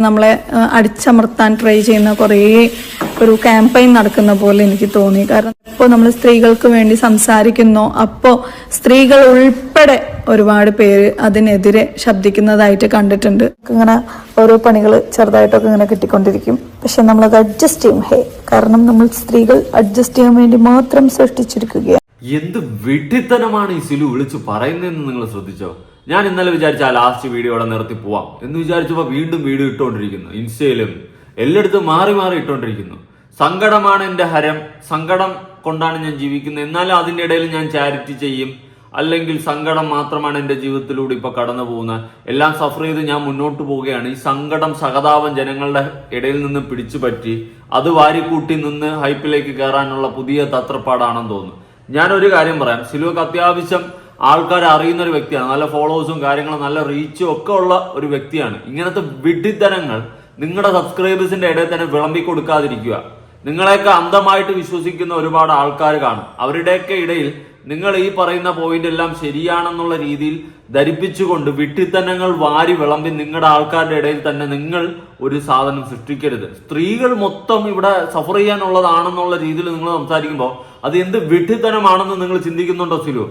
നമ്മളെ അടിച്ചമർത്താൻ ട്രൈ ചെയ്യുന്ന കുറേ ഒരു ക്യാമ്പയിൻ നടക്കുന്ന പോലെ എനിക്ക് തോന്നി. കാരണം ഇപ്പോൾ നമ്മൾ സ്ത്രീകൾക്ക് വേണ്ടി സംസാരിക്കുന്നു, അപ്പോൾ സ്ത്രീകൾ ഉൾപ്പെടെ ഒരുപാട് പേര് അതിനെതിരെ ശബ്ദിക്കുന്നതായിട്ട് കണ്ടിട്ടുണ്ട്. ഇങ്ങനെ ഓരോ പണികൾ ചെറുതായിട്ടൊക്കെ ഇങ്ങനെ കിട്ടിക്കൊണ്ടിരിക്കും. പക്ഷെ നമ്മളത് അഡ്ജസ്റ്റ് ചെയ്യും. കാരണം നമ്മൾ സ്ത്രീകൾ അഡ്ജസ്റ്റ് ചെയ്യാൻ വേണ്ടി മാത്രം സൃഷ്ടിച്ചിരിക്കുകയാണ്. എന്ത് വിഡ്ഢിത്തനമാണ് ഈ സിലു വിളിച്ചു പറയുന്നതെന്ന് നിങ്ങൾ ശ്രദ്ധിച്ചോ? ഞാൻ ഇന്നലെ വിചാരിച്ച ആ ലാസ്റ്റ് വീഡിയോടെ നിർത്തി പോവാം എന്ന് വിചാരിച്ചപ്പോൾ വീണ്ടും വീഡിയോ ഇട്ടുകൊണ്ടിരിക്കുന്നു. ഇൻസ്റ്റയിലും എല്ലായിടത്തും മാറി മാറി ഇട്ടുകൊണ്ടിരിക്കുന്നു. സങ്കടമാണ് എൻ്റെ ഹരം, സങ്കടം കൊണ്ടാണ് ഞാൻ ജീവിക്കുന്നത്, എന്നാലും അതിൻ്റെ ഇടയിൽ ഞാൻ ചാരിറ്റി ചെയ്യും, അല്ലെങ്കിൽ സങ്കടം മാത്രമാണ് എൻ്റെ ജീവിതത്തിലൂടെ ഇപ്പൊ കടന്നു പോകുന്നത്, എല്ലാം സഫർ ചെയ്ത് ഞാൻ മുന്നോട്ട് പോവുകയാണ്. ഈ സങ്കടം സഹതാപം ജനങ്ങളുടെ ഇടയിൽ നിന്ന് പിടിച്ചു പറ്റി അത് വാരിക്കൂട്ടി നിന്ന് ഹൈപ്പിലേക്ക് കയറാനുള്ള പുതിയ തത്രപ്പാടാണെന്ന് തോന്നുന്നു. ഞാനൊരു കാര്യം പറയാം, സിലുവക്ക് അത്യാവശ്യം ആൾക്കാർ അറിയുന്ന ഒരു വ്യക്തിയാണ്, നല്ല ഫോളോവേഴ്സും കാര്യങ്ങളും നല്ല റീച്ചും ഒക്കെ ഉള്ള ഒരു വ്യക്തിയാണ്. ഇങ്ങനത്തെ വിഡ്ഢിത്തരങ്ങൾ നിങ്ങളുടെ സബ്സ്ക്രൈബേഴ്സിന്റെ ഇടയിൽ തന്നെ വിളമ്പി കൊടുക്കാതിരിക്കുക. നിങ്ങളെയൊക്കെ അന്ധമായിട്ട് വിശ്വസിക്കുന്ന ഒരുപാട് ആൾക്കാർ കാണും. അവരുടെയൊക്കെ ഇടയിൽ നിങ്ങൾ ഈ പറയുന്ന പോയിന്റ് എല്ലാം ശരിയാണെന്നുള്ള രീതിയിൽ ധരിപ്പിച്ചുകൊണ്ട് വിഡ്ഢിത്തനങ്ങൾ വാരി വിളമ്പി നിങ്ങളുടെ ആൾക്കാരുടെ ഇടയിൽ തന്നെ നിങ്ങൾ ഒരു സാധനം സൃഷ്ടിക്കരുത്. സ്ത്രീകൾ മൊത്തം ഇവിടെ സഫർ ചെയ്യാനുള്ളതാണെന്നുള്ള രീതിയിൽ നിങ്ങൾ സംസാരിക്കുമ്പോൾ അത് എന്ത് വിഡ്ഢിത്തനമാണെന്ന് നിങ്ങൾ ചിന്തിക്കുന്നുണ്ടോ സിലു?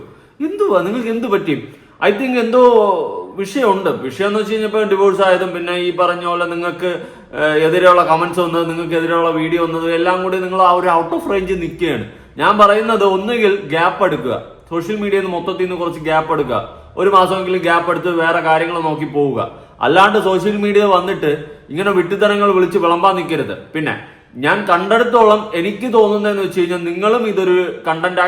എന്തുവാ നിങ്ങൾക്ക് എന്ത് പറ്റി? ഐ തിങ്ക് എന്തോ വിഷയമുണ്ട്. വിഷയം എന്ന് വെച്ച് കഴിഞ്ഞപ്പോൾ ഡിവോഴ്സ് ആയതും പിന്നെ ഈ പറഞ്ഞ പോലെ നിങ്ങൾക്ക് എതിരെയുള്ള കമന്റ്സ് വന്നത്, നിങ്ങൾക്ക് എതിരെയുള്ള വീഡിയോ വന്നതും എല്ലാം കൂടി നിങ്ങൾ ആ ഒരു ഔട്ട് ഓഫ് റേഞ്ച് നിൽക്കുകയാണ്. ഞാൻ പറയുന്നത് ഒന്നുകിൽ ഗ്യാപ്പ് എടുക്കുക, സോഷ്യൽ മീഡിയയിൽ നിന്ന് മൊത്തത്തിൽ നിന്ന് കുറച്ച് ഗ്യാപ്പ് എടുക്കുക, ഒരു മാസമെങ്കിലും ഗ്യാപ്പ് എടുത്ത് വേറെ കാര്യങ്ങൾ നോക്കി പോവുക. അല്ലാണ്ട് സോഷ്യൽ മീഡിയ വന്നിട്ട് ഇങ്ങനെ വിട്ടുതരങ്ങൾ വിളിച്ച് വിളമ്പാൻ നിൽക്കരുത്. പിന്നെ ഞാൻ കണ്ടെടുത്തോളം എനിക്ക് തോന്നുന്നതെന്ന് വെച്ച് കഴിഞ്ഞാൽ നിങ്ങളും ഇതൊരു കണ്ടന്റ്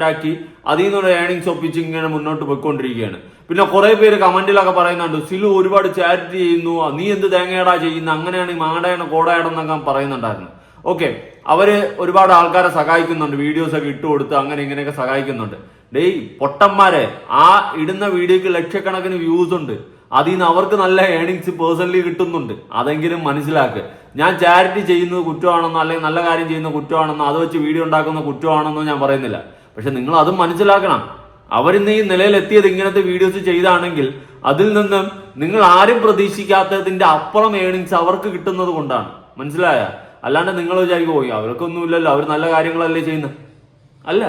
ആക്കി അതിൽ നിന്നുള്ള ഏണിങ്സ് ഒപ്പിച്ച് ഇങ്ങനെ മുന്നോട്ട് പോയിക്കൊണ്ടിരിക്കുകയാണ്. പിന്നെ കുറെ പേര് കമന്റിലൊക്കെ പറയുന്നുണ്ട്, സിലു ഒരുപാട് ചാരിറ്റി ചെയ്യുന്നു, നീ എന്ത് തേങ്ങയടാ ചെയ്യുന്നു, അങ്ങനെയാണ് മാടയാണ് കോടയാടെന്നൊക്കെ പറയുന്നുണ്ടായിരുന്നു. ഓക്കെ, അവര് ഒരുപാട് ആൾക്കാരെ സഹായിക്കുന്നുണ്ട്, വീഡിയോസ് ഒക്കെ ഇട്ടുകൊടുത്ത് അങ്ങനെ ഇങ്ങനെയൊക്കെ സഹായിക്കുന്നുണ്ട്. ഡേയ് പൊട്ടന്മാരെ, ആ ഇടുന്ന വീഡിയോക്ക് ലക്ഷക്കണക്കിന് വ്യൂസ് ഉണ്ട്, അതിൽ നിന്ന് അവർക്ക് നല്ല ഏണിങ്സ് പേഴ്സണലി കിട്ടുന്നുണ്ട്. അതെങ്കിലും മനസ്സിലാക്കുക. ഞാൻ ചാരിറ്റി ചെയ്യുന്നത് കുറ്റമാണെന്നോ അല്ലെങ്കിൽ നല്ല കാര്യം ചെയ്യുന്ന കുറ്റമാണെന്നോ അത് വെച്ച് വീഡിയോ ഉണ്ടാക്കുന്ന കുറ്റമാണെന്നോ ഞാൻ പറയുന്നില്ല. പക്ഷെ നിങ്ങൾ അതും മനസ്സിലാക്കണം. അവരിന്ന് ഈ നിലയിലെത്തിയത് ഇങ്ങനത്തെ വീഡിയോസ് ചെയ്താണെങ്കിൽ അതിൽ നിന്നും നിങ്ങൾ ആരും പ്രതീക്ഷിക്കാത്തതിന്റെ അപ്പുറം ഏണിങ്സ് അവർക്ക് കിട്ടുന്നത് കൊണ്ടാണ്. മനസ്സിലായ? അല്ലാണ്ട് നിങ്ങൾ വിചാരിക്കും പോയി അവർക്കൊന്നുമില്ലല്ലോ, അവർ നല്ല കാര്യങ്ങളല്ലേ ചെയ്യുന്നത്. അല്ല,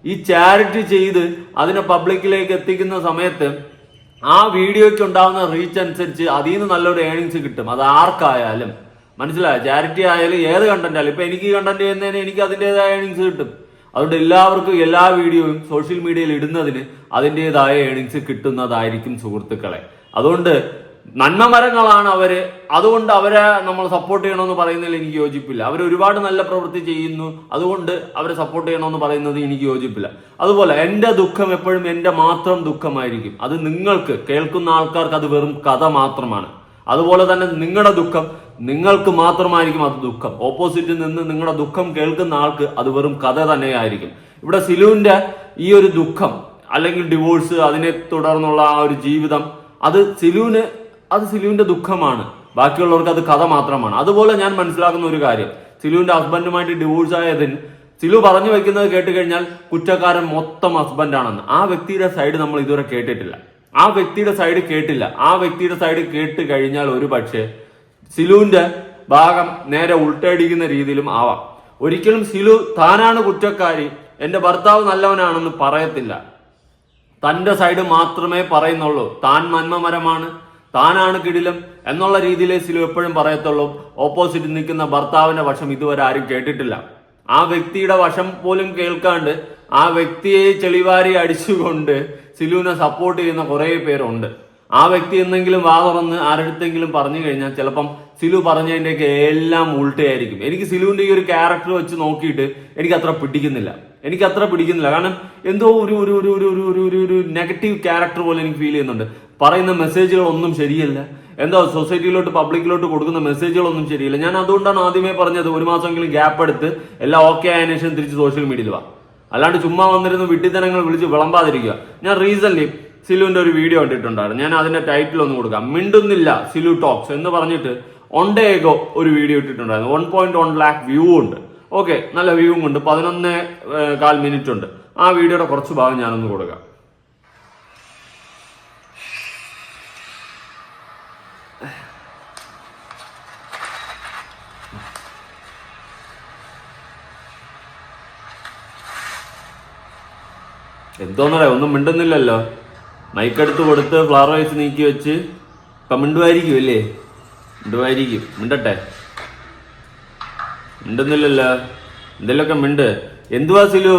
ഈ ചാരിറ്റി ചെയ്ത് അതിനെ പബ്ലിക്കിലേക്ക് എത്തിക്കുന്ന സമയത്ത് ആ വീഡിയോയ്ക്ക് ഉണ്ടാവുന്ന റീച്ച് അനുസരിച്ച് അതിൽ നിന്ന് നല്ലൊരു ഏണിങ്സ് കിട്ടും. അത് ആർക്കായാലും മനസ്സിലായ? ചാരിറ്റി ആയാലും ഏത് കണ്ടന്റ് ആയാലും. ഇപ്പൊ എനിക്ക് കണ്ടന്റ് ചെയ്യുന്നതിന് എനിക്ക് അതിൻ്റെതായ ഏണിങ്സ് കിട്ടും. അതുകൊണ്ട് എല്ലാവർക്കും എല്ലാ വീഡിയോയും സോഷ്യൽ മീഡിയയിൽ ഇടുന്നതിന് അതിൻ്റെതായ ഏണിങ്സ് കിട്ടുന്നതായിരിക്കും സുഹൃത്തുക്കളെ. അതുകൊണ്ട് നന്മമരങ്ങളാണ് അവര്, അതുകൊണ്ട് അവരെ നമ്മൾ സപ്പോർട്ട് ചെയ്യണമെന്ന് പറയുന്നതിൽ എനിക്ക് യോജിപ്പില്ല. അവർ ഒരുപാട് നല്ല പ്രവൃത്തി ചെയ്യുന്നു, അതുകൊണ്ട് അവരെ സപ്പോർട്ട് ചെയ്യണമെന്ന് പറയുന്നത് എനിക്ക് യോജിപ്പില്ല. അതുപോലെ എൻ്റെ ദുഃഖം എപ്പോഴും എൻ്റെ മാത്രം ദുഃഖമായിരിക്കും. അത് നിങ്ങൾക്ക് കേൾക്കുന്ന ആൾക്കാർക്ക് അത് വെറും കഥ മാത്രമാണ്. അതുപോലെ തന്നെ നിങ്ങളുടെ ദുഃഖം നിങ്ങൾക്ക് മാത്രമായിരിക്കും അത് ദുഃഖം. ഓപ്പോസിറ്റിൽ നിന്ന് നിങ്ങളുടെ ദുഃഖം കേൾക്കുന്ന ആൾക്ക് അത് വെറും കഥ തന്നെയായിരിക്കും. ഇവിടെ സിലുവിന്റെ ഈ ഒരു ദുഃഖം അല്ലെങ്കിൽ ഡിവോഴ്സ്, അതിനെ തുടർന്നുള്ള ആ ഒരു ജീവിതം, അത് സിലുവിന്റെ ദുഃഖമാണ്. ബാക്കിയുള്ളവർക്ക് അത് കഥ മാത്രമാണ്. അതുപോലെ ഞാൻ മനസ്സിലാക്കുന്ന ഒരു കാര്യം, സിലുവിന്റെ ഹസ്ബൻഡുമായിട്ട് ഡിവോഴ്സ് ആയതിന് സിലു പറഞ്ഞു വെക്കുന്നത് കേട്ട് കഴിഞ്ഞാൽ കുറ്റക്കാരൻ മൊത്തം ഹസ്ബൻഡാണെന്ന്. ആ വ്യക്തിയുടെ സൈഡ് നമ്മൾ ഇതുവരെ കേട്ടിട്ടില്ല. ആ വ്യക്തിയുടെ സൈഡ് കേട്ടില്ല. ആ വ്യക്തിയുടെ സൈഡ് കേട്ട് കഴിഞ്ഞാൽ ഒരു പക്ഷേ സിലുവിന്റെ ഭാഗം നേരെ ഉൾട്ടടിക്കുന്ന രീതിയിലും ആവാം. ഒരിക്കലും സിലു താനാണ് കുറ്റക്കാരി, എന്റെ ഭർത്താവ് നല്ലവനാണെന്ന് പറയത്തില്ല. തന്റെ സൈഡ് മാത്രമേ പറയുന്നുള്ളൂ. താൻ നന്മമരമാണ്, താനാണ് കിടിലം എന്നുള്ള രീതിയിലേ സിലു എപ്പോഴും പറയത്തുള്ളൂ. ഓപ്പോസിറ്റ് നിൽക്കുന്ന ഭർത്താവിന്റെ വശം ഇതുവരെ ആരും കേട്ടിട്ടില്ല. ആ വ്യക്തിയുടെ വശം പോലും കേൾക്കാണ്ട് ആ വ്യക്തിയെ ചെളിവാരി അടിച്ചുകൊണ്ട് സിലുവിനെ സപ്പോർട്ട് ചെയ്യുന്ന കുറെ പേരുണ്ട്. ആ വ്യക്തി എന്തെങ്കിലും വാ തുറന്ന് ആരടുത്തെങ്കിലും പറഞ്ഞു കഴിഞ്ഞാൽ ചിലപ്പം സിലു പറഞ്ഞതിൻ്റെയൊക്കെ എല്ലാം ഉൾട്ടയായിരിക്കും. എനിക്ക് സിലുവിന്റെ ഈ ഒരു ക്യാരക്ടർ വെച്ച് നോക്കിയിട്ട് എനിക്ക് അത്ര പിടിക്കുന്നില്ല. കാരണം എന്തോ ഒരു നെഗറ്റീവ് ക്യാരക്ടർ പോലെ എനിക്ക് ഫീൽ ചെയ്യുന്നുണ്ട്. പറയുന്ന മെസ്സേജുകളൊന്നും ശരിയല്ല. എന്തോ സൊസൈറ്റിയിലോട്ട് പബ്ലിക്കിലോട്ട് കൊടുക്കുന്ന മെസ്സേജുകളൊന്നും ശരിയല്ല. ഞാൻ അതുകൊണ്ടാണ് ആദ്യമേ പറഞ്ഞത് ഒരു മാസമെങ്കിലും ഗ്യാപ്പ് എടുത്ത് എല്ലാം ഓക്കെ ആയതിനു ശേഷം തിരിച്ച് സോഷ്യൽ മീഡിയയിൽ വാ. അല്ലാണ്ട് ചുമ്മാ വന്നിരുന്ന് വിഡ്ഢിത്തനങ്ങൾ വിളിച്ച് വിളമ്പാതിരിക്കുക. ഞാൻ റീസെന്റ് സിലുവിന്റെ ഒരു വീഡിയോ കണ്ടിട്ടുണ്ടായിരുന്നു. ഞാൻ അതിന്റെ ടൈറ്റിൽ ഒന്ന് കൊടുക്കാം. മിണ്ടുന്നില്ല സിലു ടോക്സ് എന്ന് പറഞ്ഞിട്ട് ഒണ്ടേഗോ ഒരു വീഡിയോ ഇട്ടിട്ടുണ്ടായിരുന്നു. 1.1 lakh വ്യൂ ഉണ്ട്. ഓക്കെ, നല്ല വ്യൂവും ഉണ്ട്. 11.4 മിനിറ്റ് ഉണ്ട്. ആ വീഡിയോയുടെ കുറച്ച് ഭാഗം ഞാനൊന്ന് കൊടുക്കാം. എന്തോന്നറേ ഒന്നും മിണ്ടുന്നില്ലല്ലോ. മൈക്കെടുത്ത് കൊടുത്ത് ഫ്ലവർ വൈസ് നീക്കി വെച്ച് ഇപ്പം മിണ്ടുമായിരിക്കും അല്ലേ? മിണ്ടുമായിരിക്കും. മിണ്ടട്ടെ. മിണ്ടുന്നില്ലല്ലോ. എന്തെങ്കിലുമൊക്കെ മിണ്ട്. എന്തുവാ സിലു?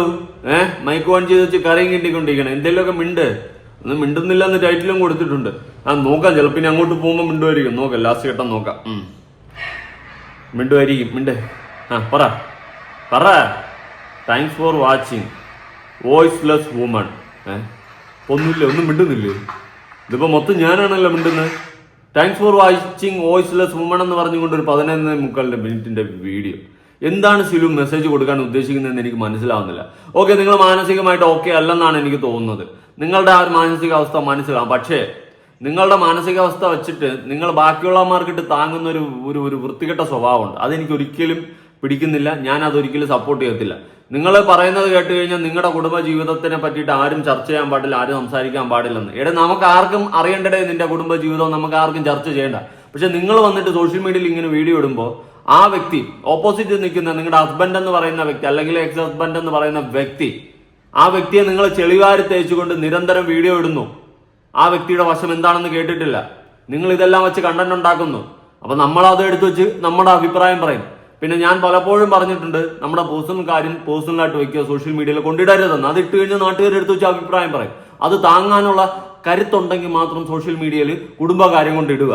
മൈക്ക് ഓൺ ചെയ്ത് വെച്ച് കറിയും കിട്ടിക്കൊണ്ടിരിക്കണം. എന്തെങ്കിലുമൊക്കെ മിണ്ട്. ഒന്നും മിണ്ടുന്നില്ല എന്ന് ടൈറ്റിലും കൊടുത്തിട്ടുണ്ട്. നോക്കാം, ചിലപ്പോൾ ഇനി അങ്ങോട്ട് പോകുമ്പോൾ മിണ്ടുമായിരിക്കും. നോക്കാം, ലാസ്റ്റ് ഘട്ടം നോക്കാം. മിണ്ടുമായിരിക്കും. മിണ്ട്. പറ. Thanks for watching voiceless woman. ഒന്നുമില്ല, ഒന്നും മിണ്ടുന്നില്ലേ? ഇതിപ്പോ മൊത്തം ഞാനാണല്ലോ മിണ്ടുന്നത്. Thanks for watching voiceless woman എന്ന് പറഞ്ഞുകൊണ്ട് ഒരു 11:45 മിനിറ്റിന്റെ വീഡിയോ. എന്താണ് സിലു മെസ്സേജ് കൊടുക്കാൻ ഉദ്ദേശിക്കുന്നതെന്ന് എനിക്ക് മനസ്സിലാവുന്നില്ല. ഓക്കെ, നിങ്ങൾ മാനസികമായിട്ട് ഓക്കെ അല്ലെന്നാണ് എനിക്ക് തോന്നുന്നത്. നിങ്ങളുടെ ആ ഒരു മാനസികാവസ്ഥ മനസ്സിലാവും. പക്ഷേ നിങ്ങളുടെ മാനസികാവസ്ഥ വെച്ചിട്ട് നിങ്ങൾ ബാക്കിയുള്ളവർക്കിട്ട് താങ്ങുന്ന ഒരു വൃത്തികെട്ട സ്വഭാവമുണ്ട്. അതെനിക്ക് ഒരിക്കലും പിടിക്കുന്നില്ല. ഞാൻ അതൊരിക്കലും സപ്പോർട്ട് ചെയ്യത്തില്ല. നിങ്ങൾ പറയുന്നത് കേട്ട് കഴിഞ്ഞാൽ നിങ്ങളുടെ കുടുംബ ജീവിതത്തിനെ പറ്റിയിട്ട് ആരും ചർച്ച ചെയ്യാൻ പാടില്ല, ആരും സംസാരിക്കാൻ പാടില്ലെന്ന്. നമുക്ക് ആർക്കും അറിയേണ്ടതേ നിന്റെ കുടുംബ ജീവിതം, നമുക്ക് ആർക്കും ചർച്ച ചെയ്യേണ്ട. പക്ഷെ നിങ്ങൾ വന്നിട്ട് സോഷ്യൽ മീഡിയയിൽ ഇങ്ങനെ വീഡിയോ ഇടുമ്പോൾ ആ വ്യക്തി, ഓപ്പോസിറ്റ് നിൽക്കുന്ന നിങ്ങളുടെ ഹസ്ബൻഡ് എന്ന് പറയുന്ന വ്യക്തി അല്ലെങ്കിൽ എക്സ് ഹസ്ബൻഡ് എന്ന് പറയുന്ന വ്യക്തി, ആ വ്യക്തിയെ നിങ്ങൾ ചെളിവാരി തേച്ചുകൊണ്ട് നിരന്തരം വീഡിയോ ഇടുന്നു. ആ വ്യക്തിയുടെ വശം എന്താണെന്ന് കേട്ടിട്ടില്ല. നിങ്ങൾ ഇതെല്ലാം വെച്ച് കണ്ടന്റ് ഉണ്ടാക്കുന്നു. അപ്പൊ നമ്മൾ അത് എടുത്തു വെച്ച് നമ്മുടെ അഭിപ്രായം പറയും. പിന്നെ ഞാൻ പലപ്പോഴും പറഞ്ഞിട്ടുണ്ട്, നമ്മുടെ പേഴ്സണൽ കാര്യം പേഴ്സണലായിട്ട് വെക്കുക, സോഷ്യൽ മീഡിയയിൽ കൊണ്ടിടരുതെന്ന്. അത് ഇട്ട് കഴിഞ്ഞാൽ നാട്ടുകാർ എടുത്തു വെച്ച് അഭിപ്രായം പറയും. അത് താങ്ങാനുള്ള കരുത്തുണ്ടെങ്കിൽ മാത്രം സോഷ്യൽ മീഡിയയിൽ കുടുംബകാര്യം കൊണ്ട് ഇടുക.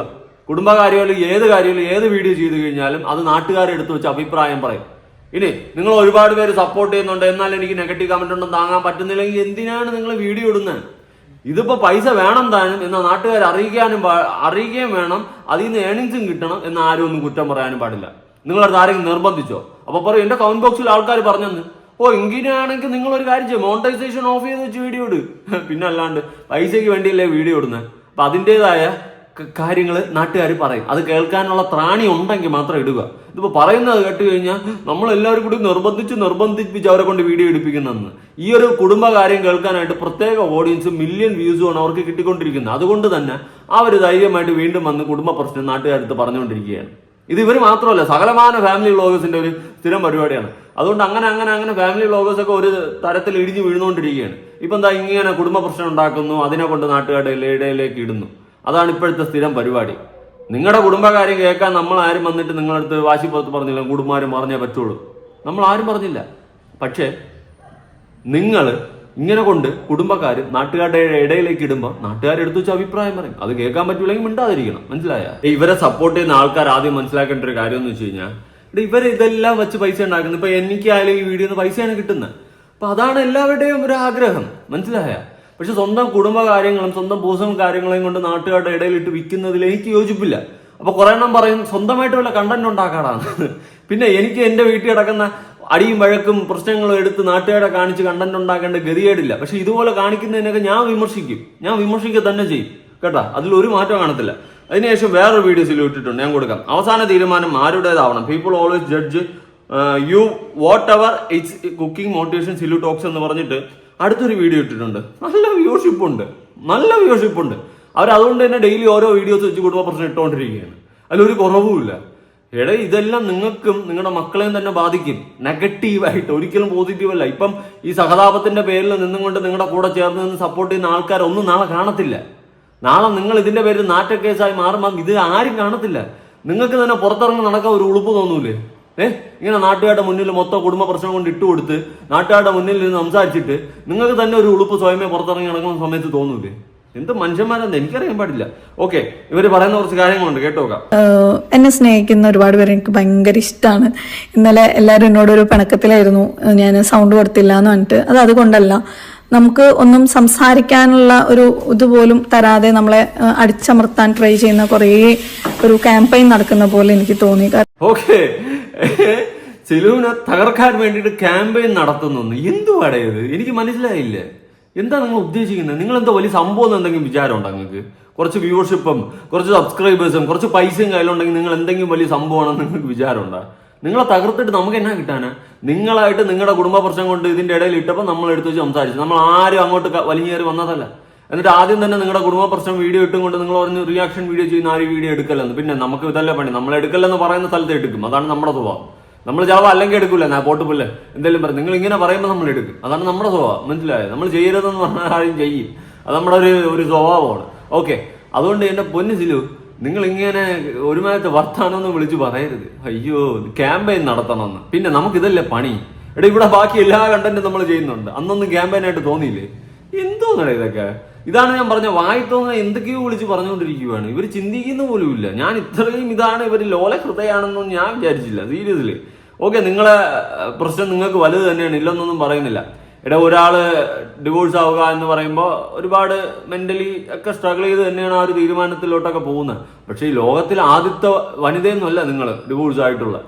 കുടുംബകാര്യമായാലും ഏത് കാര്യമായാലും ഏത് വീഡിയോ ചെയ്തു കഴിഞ്ഞാലും അത് നാട്ടുകാരെ എടുത്തു വെച്ച് അഭിപ്രായം പറയും. ഇനി നിങ്ങൾ ഒരുപാട് പേര് സപ്പോർട്ട് ചെയ്യുന്നുണ്ട്, എന്നാൽ എനിക്ക് നെഗറ്റീവ് കമന്റ് ഒന്നും താങ്ങാൻ പറ്റുന്നില്ലെങ്കിൽ എന്തിനാണ് നിങ്ങൾ വീഡിയോ ഇടുന്നത്? ഇതിപ്പോ പൈസ വേണം താനും എന്നാൽ നാട്ടുകാർ അറിയിക്കുകയും വേണം. അതിൽ നിന്ന് ഏണിങ്സും കിട്ടണം എന്ന് ആരും ഒന്നും കുറ്റം പറയാനും പാടില്ല. നിങ്ങളടുത്ത് ആരെങ്കിലും നിർബന്ധിച്ചോ? അപ്പൊ പറയും എന്റെ കമന്റ് ബോക്സിൽ ആൾക്കാർ പറഞ്ഞെന്ന്. ഇങ്ങനെയാണെങ്കിൽ നിങ്ങൾ ഒരു കാര്യം ചെയ്യും, മോണിറ്റൈസേഷൻ ഓഫ് ചെയ്ത് വെച്ച് വീഡിയോ ഇട്. പിന്നെ അല്ലാണ്ട് പൈസയ്ക്ക് വേണ്ടിയല്ലേ വീഡിയോ ഇടുന്നത്? അപ്പൊ അതിൻ്റെതായ കാര്യങ്ങൾ നാട്ടുകാർ പറയും. അത് കേൾക്കാനുള്ള ത്രാണി ഉണ്ടെങ്കിൽ മാത്രം ഇടുക. ഇതിപ്പോ പറയുന്നത് കേട്ട് കഴിഞ്ഞാൽ നമ്മളെല്ലാവരും കൂടി നിർബന്ധിപ്പിച്ച് അവരെ കൊണ്ട് വീഡിയോ എടുപ്പിക്കുന്നെന്ന്. ഈ ഒരു കുടുംബകാര്യം കേൾക്കാനായിട്ട് പ്രത്യേക ഓഡിയൻസ്, മില്യൺ വ്യൂസുമാണ് അവർക്ക് കിട്ടിക്കൊണ്ടിരിക്കുന്നത്. അതുകൊണ്ട് തന്നെ അവർ ധൈര്യമായിട്ട് വീണ്ടും വന്ന് കുടുംബ പ്രശ്നം നാട്ടുകാരടുത്ത് പറഞ്ഞുകൊണ്ടിരിക്കുകയാണ്. ഇത് ഇവർ മാത്രമല്ല, സകലമാന ഫാമിലി വ്ളോഗേഴ്സിന്റെ ഒരു സ്ഥിരം പരിപാടിയാണ്. അതുകൊണ്ട് അങ്ങനെ ഫാമിലി വ്ളോഗേഴ്സ് ഒക്കെ ഒരു തരത്തിൽ ഇടിഞ്ഞു വീഴുന്നുകൊണ്ടിരിക്കുകയാണ്. ഇപ്പൊ എന്താ ഇങ്ങനെ കുടുംബ പ്രശ്നം ഉണ്ടാക്കുന്നു, അതിനെ കൊണ്ട് നാട്ടുകാരുടെ ഇടയിലേക്ക് ഇടുന്നു. അതാണ് ഇപ്പോഴത്തെ സ്ഥിരം പരിപാടി. നിങ്ങളുടെ കുടുംബകാര്യം കേൾക്കാൻ നമ്മൾ ആരും വന്നിട്ട് നിങ്ങളടുത്ത് വാശിപ്പുറത്ത് പറഞ്ഞില്ല, കുടുംബാരും പറഞ്ഞേ പറ്റുള്ളൂ. നമ്മൾ ആരും പറഞ്ഞില്ല. പക്ഷേ നിങ്ങൾ ഇങ്ങനെ കൊണ്ട് കുടുംബക്കാരും നാട്ടുകാരുടെ ഇടയിലേക്ക് ഇടുമ്പോൾ നാട്ടുകാരെടുത്ത് വെച്ച് അഭിപ്രായം പറയും. അത് കേൾക്കാൻ പറ്റൂലെങ്കിൽ മിണ്ടാതിരിക്കണം. മനസ്സിലായ? ഇവരെ സപ്പോർട്ട് ചെയ്യുന്ന ആൾക്കാർ ആദ്യം മനസ്സിലാക്കേണ്ട ഒരു കാര്യം എന്ന് വെച്ച് കഴിഞ്ഞാൽ, ഇവർ ഇതെല്ലാം വെച്ച് പൈസ ഉണ്ടാക്കുന്നത്. ഇപ്പൊ എനിക്കായാലും ഈ വീഡിയോ പൈസയാണ് കിട്ടുന്നത്. അപ്പൊ അതാണ് എല്ലാവരുടെയും ഒരു ആഗ്രഹം. മനസ്സിലായ? പക്ഷെ സ്വന്തം കുടുംബകാര്യങ്ങളും സ്വന്തം പേഴ്സണൽ കാര്യങ്ങളെയും കൊണ്ട് നാട്ടുകാരുടെ ഇടയിലിട്ട് വിൽക്കുന്നതിൽ എനിക്ക് യോജിപ്പില്ല. അപ്പൊ കുറെ എണ്ണം പറയും സ്വന്തമായിട്ട് വല്ല കണ്ടന്റ് ഉണ്ടാക്കാടാണ്. പിന്നെ എനിക്ക് എന്റെ വീട്ടിൽ കിടക്കുന്ന അടിയും വഴക്കും പ്രശ്നങ്ങളും എടുത്ത് നാട്ടുകാരെ കാണിച്ച് കണ്ടന്റ് ഉണ്ടാക്കേണ്ട ഗതികേടില്ല. പക്ഷെ ഇതുപോലെ കാണിക്കുന്നതിനൊക്കെ ഞാൻ വിമർശിക്കുക തന്നെ ചെയ്യും കേട്ടാ. അതിലൊരു മാറ്റം കാണത്തില്ല. അതിനുശേഷം വേറൊരു വീഡിയോസിൽ ഇട്ടിട്ടുണ്ട്, ഞാൻ കൊടുക്കാം. അവസാന തീരുമാനം ആരുടേതാവണം. People always judge you whatever it's cooking motivation Silu talks എന്ന് പറഞ്ഞിട്ട് അടുത്തൊരു വീഡിയോ ഇട്ടിട്ടുണ്ട്. നല്ല വ്യൂഷിപ്പ് ഉണ്ട്. അതുകൊണ്ട് തന്നെ ഡെയിലി ഓരോ വീഡിയോസ് വെച്ച് കുടുംബ പ്രശ്നം ഇട്ടുകൊണ്ടിരിക്കുകയാണ്. അതിലൊരു കുറവുമില്ല. ഇതെല്ലാം നിങ്ങൾക്കും നിങ്ങളുടെ മക്കളെയും തന്നെ ബാധിക്കും നെഗറ്റീവായിട്ട്, ഒരിക്കലും പോസിറ്റീവ് അല്ല. ഇപ്പം ഈ സഹതാപത്തിന്റെ പേരിൽ നിന്നുകൊണ്ട് നിങ്ങളുടെ കൂടെ ചേർന്ന് നിന്ന് സപ്പോർട്ട് ചെയ്യുന്ന ആൾക്കാരൊന്നും നാളെ കാണത്തില്ല. നാളെ നിങ്ങൾ ഇതിന്റെ പേരിൽ നാറ്റക്കേസായി മാറുമ്പോൾ ഇത് ആരും കാണത്തില്ല. നിങ്ങൾക്ക് തന്നെ പുറത്തിറങ്ങി നടക്കാൻ ഒരു ഉളുപ്പ് തോന്നൂലേ? ഇങ്ങനെ നാട്ടുകാരുടെ മുന്നിൽ മൊത്തം കുടുംബ പ്രശ്നം കൊണ്ട് ഇട്ടുകൊടുത്ത് നാട്ടുകാരുടെ മുന്നിൽ നിന്ന് സംസാരിച്ചിട്ട് നിങ്ങൾക്ക് തന്നെ ഒരു ഉളുപ്പ് സ്വയമേ പുറത്തിറങ്ങി നടക്കുന്ന സമയത്ത് തോന്നൂലേ? എന്ത് മനുഷ്യന്മാരെന്ന് എനിക്കറിയാൻ പാടില്ല. ഓക്കെ, ഇവര് പറയുന്ന കുറച്ച് കാര്യങ്ങളുണ്ട്, കേട്ടോക്കാം. എന്നെ സ്നേഹിക്കുന്ന ഒരുപാട് പേര് എനിക്ക് ഭയങ്കര ഇഷ്ടമാണ്. ഇന്നലെ എല്ലാവരും എന്നോടൊരു പിണക്കത്തിലായിരുന്നു, ഞാൻ സൗണ്ട് കൊടുത്തില്ല എന്ന് പറഞ്ഞിട്ട്. അതുകൊണ്ടല്ല, നമുക്ക് ഒന്നും സംസാരിക്കാനുള്ള ഒരു ഇതുപോലും തരാതെ നമ്മളെ അടിച്ചമർത്താൻ ട്രൈ ചെയ്യുന്ന കുറേ ഒരു ക്യാമ്പയിൻ നടക്കുന്ന പോലെ എനിക്ക് തോന്നി. ഓക്കെ, സിലുവിനെ തകർക്കാൻ വേണ്ടിയിട്ട് ക്യാമ്പയിൻ നടത്തുന്നു. എന്തുവാടേ ഇത്? എനിക്ക് മനസ്സിലായില്ല. എന്താ നിങ്ങൾ ഉദ്ദേശിക്കുന്നത്? നിങ്ങൾ എന്താ വലിയ സംഭവം എന്തെങ്കിലും വിചാരമുണ്ടോ? നിങ്ങൾക്ക് കുറച്ച് വ്യൂവർഷിപ്പും കുറച്ച് സബ്സ്ക്രൈബേഴ്സും കുറച്ച് പൈസയും കയ്യിലുണ്ടെങ്കിൽ നിങ്ങൾ എന്തെങ്കിലും വലിയ സംഭവമാണെന്ന് നിങ്ങൾക്ക് വിചാരമുണ്ടോ? നിങ്ങളെ തകർത്തിട്ട് നമുക്ക് എന്നാ കിട്ടാനാ? നിങ്ങളായിട്ട് നിങ്ങളുടെ കുടുംബ പ്രശ്നം കൊണ്ട് ഇതിന്റെ ഇടയിൽ ഇട്ടപ്പോൾ നമ്മൾ എടുത്തു വെച്ച് സംസാരിച്ചു. നമ്മൾ ആരും അങ്ങോട്ട് വലിഞ്ഞേറി വന്നതല്ല. എന്നിട്ട് ആദ്യം തന്നെ നിങ്ങളുടെ കുടുംബ പ്രശ്നം വീഡിയോ ഇട്ടും കൊണ്ട് നിങ്ങൾ പറഞ്ഞ് റിയാക്ഷൻ വീഡിയോ ചെയ്യുന്ന ആരും വീഡിയോ എടുക്കല്ലെന്ന്. പിന്നെ നമുക്ക് ഇതല്ല പണി, നമ്മൾ എടുക്കല്ലെന്ന് പറയുന്ന സ്ഥലത്ത് എടുക്കും. അതാണ് നമ്മുടെ സ്വഭാവം. നമ്മൾ ചിലപ്പോൾ അല്ലെങ്കിൽ എടുക്കൂല ഞാൻ പോട്ട് പുല്ല് എന്തെങ്കിലും പറയും. നിങ്ങൾ ഇങ്ങനെ പറയുമ്പോൾ നമ്മൾ എടുക്കും. അതാണ് നമ്മുടെ സ്വഭാവം, മനസ്സിലായത്? നമ്മൾ ചെയ്യരുതെന്ന് പറഞ്ഞാൽ ആരും ചെയ്യും. അത് നമ്മുടെ ഒരു സ്വഭാവമാണ്. ഓക്കെ, അതുകൊണ്ട് എന്റെ പൊന്നു സിലു, നിങ്ങൾ ഇങ്ങനെ ഒരുമാതിരത്തെ വർത്താനൊന്നും വിളിച്ചു പറയരുത്. അയ്യോ, ക്യാമ്പയിൻ നടത്തണമെന്ന്. പിന്നെ നമുക്കിതല്ലേ പണി. എടാ, ഇവിടെ ബാക്കി എല്ലാ കണ്ടന്റും നമ്മൾ ചെയ്യുന്നുണ്ട്. അന്നൊന്നും ക്യാമ്പയിനായിട്ട് തോന്നിയില്ലേ? എന്തോന്നടേ ഇതൊക്കെ? ഇതാണ് ഞാൻ പറഞ്ഞ വായി തോന്നുന്ന എന്തൊക്കെയോ വിളിച്ച് പറഞ്ഞുകൊണ്ടിരിക്കുകയാണ്. ഇവർ ചിന്തിക്കുന്ന പോലും ഇല്ല. ഞാൻ ഇത്രയും ഇതാണ് ഇവർ ലോല ഹൃദയാണെന്നും ഞാൻ വിചാരിച്ചില്ല, സീരിയസ്ലി. ഓക്കെ, നിങ്ങളെ പ്രശ്നം നിങ്ങൾക്ക് വലുത് തന്നെയാണ്, ഇല്ലെന്നൊന്നും പറയുന്നില്ല. എടാ, ഒരാള് ഡിവോഴ്സ് ആവുക എന്ന് പറയുമ്പോൾ ഒരുപാട് മെന്റലി ഒക്കെ സ്ട്രഗിൾ ചെയ്ത് തന്നെയാണ് ആ ഒരു തീരുമാനത്തിലോട്ടൊക്കെ പോകുന്നത്. പക്ഷെ ഈ ലോകത്തിലെ ആദ്യത്തെ വനിതയൊന്നുമല്ല നിങ്ങൾ ഡിവോഴ്സ് ആയിട്ടുള്ള,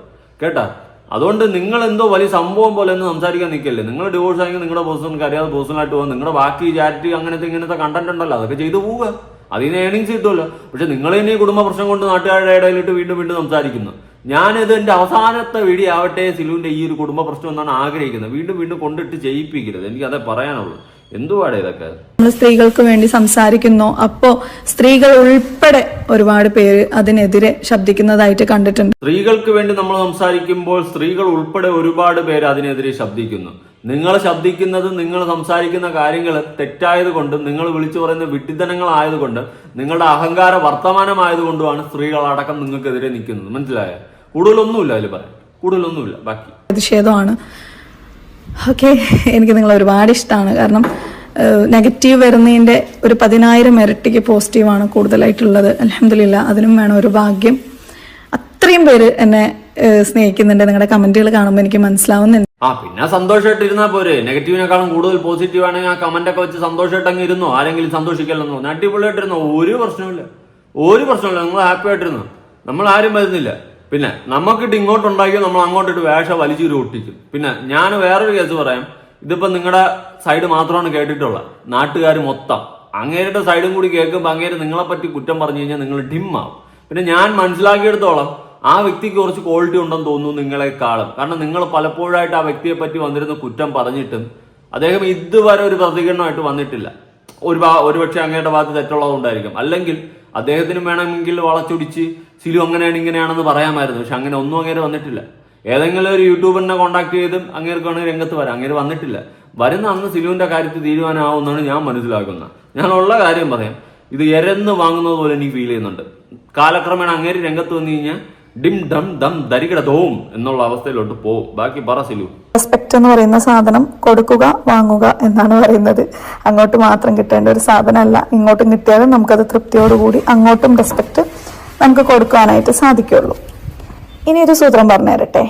കേട്ടാ. അതുകൊണ്ട് നിങ്ങൾ എന്തോ വലിയ സംഭവം പോലെ ഒന്നും സംസാരിക്കാൻ നിൽക്കല്ലേ. നിങ്ങൾ ഡിവോഴ്സ് ആയെങ്കിൽ നിങ്ങളുടെ പേഴ്സണൽ അറിയാതെ പേഴ്സണലായിട്ട് പോകുക. നിങ്ങളുടെ ബാക്കി ചാരിറ്റി ഇങ്ങനത്തെ കണ്ടന്റ് ഉണ്ടല്ലോ, അതൊക്കെ ചെയ്തു പോവുക. അതിന് ഏണിങ്സ് കിട്ടുമല്ലോ. പക്ഷെ നിങ്ങൾ തന്നെ ഈ കുടുംബ പ്രശ്നം കൊണ്ട് നാട്ടുകാരുടെ ഇടയിലിട്ട് വീണ്ടും സംസാരിക്കുന്നു. ഞാനിത് എന്റെ അവസാനത്തെ വീഡിയോ ആവട്ടെ സിലുവിന്റെ ഈ ഒരു കുടുംബ പ്രശ്നം എന്നാണ് ആഗ്രഹിക്കുന്നത്. വീണ്ടും കൊണ്ടിട്ട് ചെയ്യിപ്പിക്കരുത്. എനിക്ക് അതേ പറയാനുള്ളൂ. എന്തുവാടേ ഇതൊക്കെ? നമ്മൾ സ്ത്രീകൾക്ക് വേണ്ടി സംസാരിക്കുന്നു, അപ്പോ സ്ത്രീകൾ ഉൾപ്പെടെ ഒരുപാട് പേര് അതിനെതിരെ ശബ്ദിക്കുന്നതായിട്ട് കണ്ടിട്ടുണ്ട്. സ്ത്രീകൾക്ക് വേണ്ടി നമ്മൾ സംസാരിക്കുമ്പോൾ സ്ത്രീകൾ ഉൾപ്പെടെ ഒരുപാട് പേര് അതിനെതിരെ ശബ്ദിക്കുന്നു. നിങ്ങൾ ശബ്ദിക്കുന്നത്, നിങ്ങൾ സംസാരിക്കുന്ന കാര്യങ്ങൾ തെറ്റായത് കൊണ്ടും നിങ്ങൾ വിളിച്ചു പറയുന്ന വിഡ്ഢിത്തനങ്ങളായതുകൊണ്ട് നിങ്ങളുടെ അഹങ്കാര വർത്തമാനമായതുകൊണ്ടുമാണ് സ്ത്രീകളടക്കം നിങ്ങൾക്കെതിരെ നിൽക്കുന്നത്. മനസ്സിലായോ? കൂടുതലൊന്നുമില്ല അതിൽ പറയാൻ, കൂടുതലൊന്നുമില്ല. ബാക്കി പ്രതിഷേധമാണ്. ഓക്കെ, എനിക്ക് നിങ്ങൾ ഒരുപാട് ഇഷ്ടമാണ്. കാരണം നെഗറ്റീവ് വരുന്നതിന്റെ ഒരു 10,000 ഇരട്ടിക്ക് പോസിറ്റീവാണ് കൂടുതലായിട്ടുള്ളത്. അൽഹംദുലില്ലാ, അതിനും വേണം ഒരു ഭാഗ്യം. അത്രയും പേര് എന്നെ സ്നേഹിക്കുന്നുണ്ട്. നിങ്ങളുടെ കമന്റുകൾ കാണുമ്പോൾ എനിക്ക് മനസ്സിലാവുന്നുണ്ട്. പിന്നെ സന്തോഷമായിട്ട് ഇരുന്നാൽ പോരെ. നെഗറ്റീവിനേക്കാളും കൂടുതൽ പോസിറ്റീവ് ആണെങ്കിൽ ആ കമന്റ് ഒക്കെ വെച്ച് സന്തോഷമായിട്ട് അങ്ങ് ഇരുന്നോ. ആരെങ്കിലും സന്തോഷിക്കലെന്നോ, അടിപൊളിയായിട്ടിരുന്നോ, ഒരു പ്രശ്നമില്ല. നിങ്ങൾ ഹാപ്പി ആയിട്ടിരുന്നോ. നമ്മൾ ആരും വരുന്നില്ല. പിന്നെ നമുക്കിട്ട് ഇങ്ങോട്ടുണ്ടാക്കിയോ നമ്മൾ അങ്ങോട്ടിട്ട് വേഷം വലിച്ചൂരി ഒട്ടിക്കും. പിന്നെ ഞാൻ വേറൊരു കേസ് പറയാം. ഇതിപ്പോ നിങ്ങളുടെ സൈഡ് മാത്രമാണ് കേട്ടിട്ടുള്ളത്, നാട്ടുകാർ മൊത്തം അങ്ങേരുടെ സൈഡും കൂടി കേൾക്കുമ്പോൾ അങ്ങേര് നിങ്ങളെ പറ്റി കുറ്റം പറഞ്ഞു കഴിഞ്ഞാൽ നിങ്ങൾ ഡിമ്മാവും. പിന്നെ ഞാൻ മനസ്സിലാക്കിയെടുത്തോളം ആ വ്യക്തിക്ക് കുറച്ച് ക്വാളിറ്റി ഉണ്ടെന്ന് തോന്നുന്നു നിങ്ങളെക്കാളും. കാരണം നിങ്ങൾ പലപ്പോഴായിട്ട് ആ വ്യക്തിയെ പറ്റി വന്നിരുന്ന കുറ്റം പറഞ്ഞിട്ടും അദ്ദേഹം ഇതുവരെ ഒരു പ്രതികരണമായിട്ട് വന്നിട്ടില്ല. ഒരുപക്ഷെ അങ്ങയുടെ ഭാഗത്ത് തെറ്റുള്ളതുകൊണ്ടായിരിക്കും. അല്ലെങ്കിൽ അദ്ദേഹത്തിന് വേണമെങ്കിൽ വളച്ചൊടിച്ച് സിലു അങ്ങനെയാണ് ഇങ്ങനെയാണെന്ന് പറയാമായിരുന്നു. പക്ഷെ അങ്ങനെ ഒന്നും അങ്ങേര് വന്നിട്ടില്ല. ഏതെങ്കിലും ഒരു യൂട്യൂബറിനെ കോൺടാക്ട് ചെയ്തും അങ്ങേർക്ക് വേണമെങ്കിൽ രംഗത്ത് വരാം. അങ്ങേര് വന്നിട്ടില്ല. വരുന്ന അന്ന് സിലുവിന്റെ കാര്യത്തിൽ തീരുമാനമാവുമെന്നാണ് ഞാൻ മനസ്സിലാക്കുന്നത്. ഞാനുള്ള കാര്യം പറയാം, ഇത് എരന്ന് വാങ്ങുന്നത് പോലെ എനിക്ക് ഫീൽ ചെയ്യുന്നുണ്ട്. കാലക്രമേണ അങ്ങേര് രംഗത്ത് വന്നു കഴിഞ്ഞാൽ ഡിം ഡം ദം ദരികിടതവും എന്നുള്ള അവസ്ഥയിലോട്ട് പോകും. ബാക്കി പറ സിലു. റെസ്പെക്ട് എന്ന് പറയുന്ന സാധനം കൊടുക്കുക വാങ്ങുക എന്നാണ് പറയുന്നത്. അങ്ങോട്ട് മാത്രം കിട്ടേണ്ട ഒരു സാധനമല്ല. ഇങ്ങോട്ടും കിട്ടിയാലും നമുക്കത് തൃപ്തിയോടുകൂടി അങ്ങോട്ടും റെസ്പെക്ട് നമുക്ക് കൊടുക്കാനായിട്ട് സാധിക്കുള്ളൂ. ഇനി ഒരു സൂത്രം പറഞ്ഞു തരട്ടെ.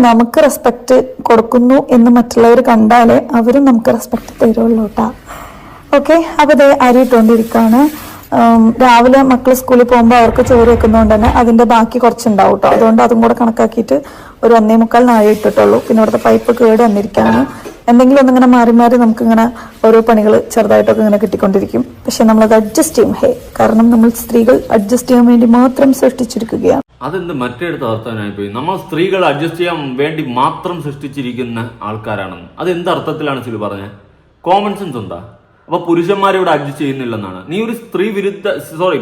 നമുക്ക് റെസ്പെക്ട് കൊടുക്കുന്നു എന്ന് മറ്റുള്ളവർ കണ്ടാലേ അവരും നമുക്ക് റെസ്പെക്ട് തരുള്ളൂ കേട്ടാ. ഓക്കെ, അപ്പൊ ഇത് അരിയിട്ടുകൊണ്ടിരിക്കുകയാണ്. രാവിലെ മക്കൾ സ്കൂളിൽ പോകുമ്പോൾ അവർക്ക് ചോറ് വെക്കുന്നതുകൊണ്ട് തന്നെ അതിന്റെ ബാക്കി കുറച്ചുണ്ടാവും കേട്ടോ. അതുകൊണ്ട് അതും കൂടെ കണക്കാക്കിയിട്ട് ഒരു 1.25 നാഴി ഇട്ടിട്ടുള്ളൂ. പിന്നെ ഇവിടുത്തെ പൈപ്പ് കേട് വന്നിരിക്കുകയാണ്. എന്തെങ്കിലും ഒന്നിങ്ങനെ മാറി നമുക്കിങ്ങനെ ഓരോ പണികൾ ചെറുതായിട്ടൊക്കെ ഇങ്ങനെ കിട്ടിക്കൊണ്ടിരിക്കും. പക്ഷെ നമ്മളത് അഡ്ജസ്റ്റ് ചെയ്യും. കാരണം നമ്മൾ സ്ത്രീകൾ അഡ്ജസ്റ്റ് ചെയ്യാൻ വേണ്ടി മാത്രം സൃഷ്ടിച്ചിരിക്കുകയാണ്. അതെന്ത് മറ്റേടുത്ത് അർത്ഥത്തിനായി പോയി? നമ്മൾ സ്ത്രീകൾ അഡ്ജസ്റ്റ് ചെയ്യാൻ വേണ്ടി മാത്രം സൃഷ്ടിച്ചിരിക്കുന്ന ആൾക്കാരാണെന്ന് അതെന്ത് അർത്ഥത്തിലാണ് സിലു പറഞ്ഞത്? കോമൺ സെൻസ് എന്താ? അപ്പൊ പുരുഷന്മാരെ ഇവിടെ അഡ്ജസ്റ്റ് ചെയ്യുന്നില്ലെന്നാണ്. നീ ഒരു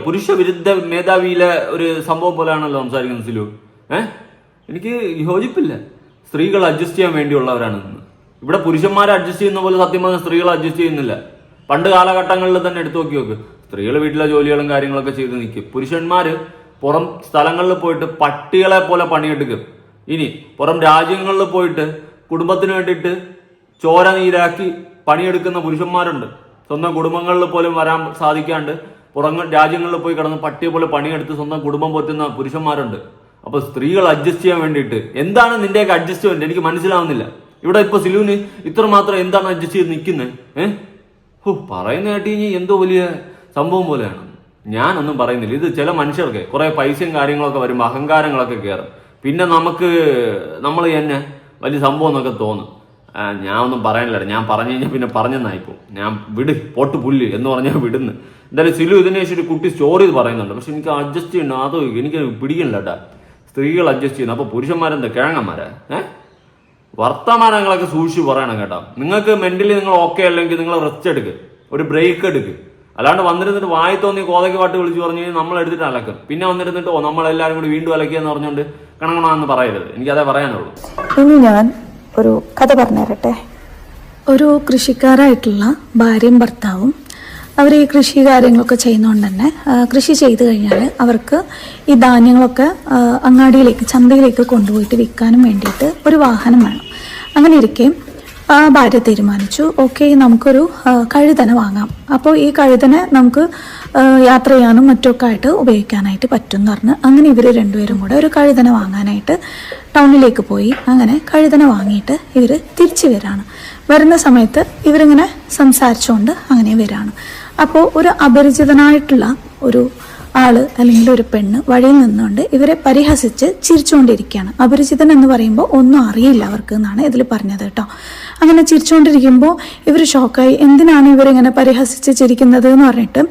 പുരുഷ വിരുദ്ധ മേധാവിയിലെ ഒരു സംഭവം പോലെയാണല്ലോ സംസാരിക്കുന്നത് സിലു. എനിക്ക് യോജിപ്പില്ല. സ്ത്രീകൾ അഡ്ജസ്റ്റ് ചെയ്യാൻ വേണ്ടിയുള്ളവരാണെന്ന്. ഇവിടെ പുരുഷന്മാരെ അഡ്ജസ്റ്റ് ചെയ്യുന്ന പോലെ സത്യം പറഞ്ഞാൽ സ്ത്രീകൾ അഡ്ജസ്റ്റ് ചെയ്യുന്നില്ല. പണ്ട് കാലഘട്ടങ്ങളിൽ തന്നെ എടുത്തു നോക്ക്. സ്ത്രീകൾ വീട്ടിലെ ജോലികളും കാര്യങ്ങളൊക്കെ ചെയ്ത് നിൽക്കും. പുരുഷന്മാര് പുറം സ്ഥലങ്ങളിൽ പോയിട്ട് പട്ടികളെ പോലെ പണിയെടുക്കും. ഇനി പുറം രാജ്യങ്ങളിൽ പോയിട്ട് കുടുംബത്തിന് വേണ്ടിയിട്ട് ചോര നീരാക്കി പണിയെടുക്കുന്ന പുരുഷന്മാരുണ്ട്. സ്വന്തം കുടുംബങ്ങളിൽ പോലും വരാൻ സാധിക്കാണ്ട് പുറം രാജ്യങ്ങളിൽ പോയി കിടന്ന് പട്ടിയെ പോലെ പണിയെടുത്ത് സ്വന്തം കുടുംബം പോറ്റുന്ന പുരുഷന്മാരുണ്ട്. അപ്പൊ സ്ത്രീകൾ അഡ്ജസ്റ്റ് ചെയ്യാൻ വേണ്ടിയിട്ട് എന്താണ് നിന്റെയൊക്കെ അഡ്ജസ്റ്റ്മെന്റ്? എനിക്ക് മനസ്സിലാവുന്നില്ല. ഇവിടെ ഇപ്പൊ സിലുവിന് ഇത്രമാത്രം എന്താണ് അഡ്ജസ്റ്റ് ചെയ്ത് നിൽക്കുന്നത്? പറയുന്ന കേട്ടി കഴിഞ്ഞാൽ എന്തോ വലിയ സംഭവം പോലെയാണ്. ഞാനൊന്നും പറയുന്നില്ല. ഇത് ചില മനുഷ്യർക്ക് കുറെ പൈസയും കാര്യങ്ങളൊക്കെ വരുമ്പോൾ അഹങ്കാരങ്ങളൊക്കെ കയറും. പിന്നെ നമ്മൾ തന്നെ വലിയ സംഭവം എന്നൊക്കെ തോന്നും. ഞാൻ ഒന്നും പറയാനില്ല. ഞാൻ പറഞ്ഞു കഴിഞ്ഞാൽ പിന്നെ പറഞ്ഞെന്നായിപ്പോ ഞാൻ പോട്ട് പുല്ല് എന്ന് പറഞ്ഞാൽ വിടുന്നു. എന്തായാലും സിലു ഇതിനെ ഒരു കുട്ടി സ്റ്റോറി പറയുന്നുണ്ട്. പക്ഷെ എനിക്ക് അഡ്ജസ്റ്റ് ചെയ്യണം, അതോ എനിക്ക് പിടിക്കണില്ല കേട്ടാ. സ്ത്രീകൾ അഡ്ജസ്റ്റ് ചെയ്യുന്നു. അപ്പൊ പുരുഷന്മാരെന്താ കിഴങ്ങന്മാരാ? വർത്തമാനങ്ങളൊക്കെ സൂക്ഷിച്ച് പറയണം കേട്ടോ. നിങ്ങൾക്ക് മെന്റലി നിങ്ങൾ ഓക്കെ അല്ലെങ്കിൽ നിങ്ങൾ റെസ്റ്റ് എടുക്കുക, ഒരു ബ്രേക്ക് എടുക്കുക. അല്ലാണ്ട് വന്നിരുന്നിട്ട് വായി തോന്നി കോതയ്ക്ക് പാട്ട് വിളിച്ച് പറഞ്ഞു കഴിഞ്ഞാൽ നമ്മൾ എടുത്തിട്ട് അലക്കും. പിന്നെ വന്നിരുന്നിട്ട് നമ്മളെല്ലാവരും കൂടി വീണ്ടും അലക്കുക എന്ന് പറഞ്ഞുകൊണ്ട് കണങ്ങണമെന്ന് പറയരുത്. എനിക്കതേ പറയാനുള്ളൂ. ഇനി ഞാൻ ഒരു കഥ പറഞ്ഞു തരട്ടെ. ഒരു കൃഷിക്കാരായിട്ടുള്ള ഭാര്യയും ഭർത്താവും അവർ ഈ കൃഷി കാര്യങ്ങളൊക്കെ ചെയ്യുന്നതുകൊണ്ട് തന്നെ കൃഷി ചെയ്ത് കഴിഞ്ഞാൽ അവർക്ക് ഈ ധാന്യങ്ങളൊക്കെ അങ്ങാടിയിലേക്ക് ചന്തയിലേക്ക് കൊണ്ടുപോയിട്ട് വിൽക്കാനും വേണ്ടിയിട്ട് ഒരു വാഹനം വേണം. അങ്ങനെ ഇരിക്കെ ഭാര്യ തീരുമാനിച്ചു, ഓക്കെ നമുക്കൊരു കഴുതനെ വാങ്ങാം. അപ്പോൾ ഈ കഴുതനെ നമുക്ക് യാത്ര ചെയ്യാനും മറ്റൊക്കെ ആയിട്ട് ഉപയോഗിക്കാനായിട്ട് പറ്റും എന്ന് പറഞ്ഞ് അങ്ങനെ ഇവർ രണ്ടുപേരും കൂടെ ഒരു കഴുതനെ വാങ്ങാനായിട്ട് ടൗണിലേക്ക് പോയി. അങ്ങനെ കഴുതനെ വാങ്ങിയിട്ട് ഇവർ തിരിച്ചു വരുന്ന സമയത്ത് ഇവരിങ്ങനെ സംസാരിച്ചുകൊണ്ട് അങ്ങനെ വരാണ്. അപ്പോൾ ഒരു അപരിചിതനായിട്ടുള്ള ഒരു ആള് അല്ലെങ്കിൽ ഒരു പെണ്ണ് വഴിയിൽ നിന്നുകൊണ്ട് ഇവരെ പരിഹസിച്ച് ചിരിച്ചുകൊണ്ടിരിക്കുകയാണ്. അപരിചിതൻ എന്ന് പറയുമ്പോൾ ഒന്നും അറിയില്ല അവർക്ക് എന്നാണ് ഇതിൽ പറഞ്ഞത് കേട്ടോ. അങ്ങനെ ചിരിച്ചുകൊണ്ടിരിക്കുമ്പോൾ ഇവർ ഷോക്കായി, എന്തിനാണ് ഇവരിങ്ങനെ പരിഹസിച്ച് ചിരിക്കുന്നത് എന്ന് പറഞ്ഞിട്ട്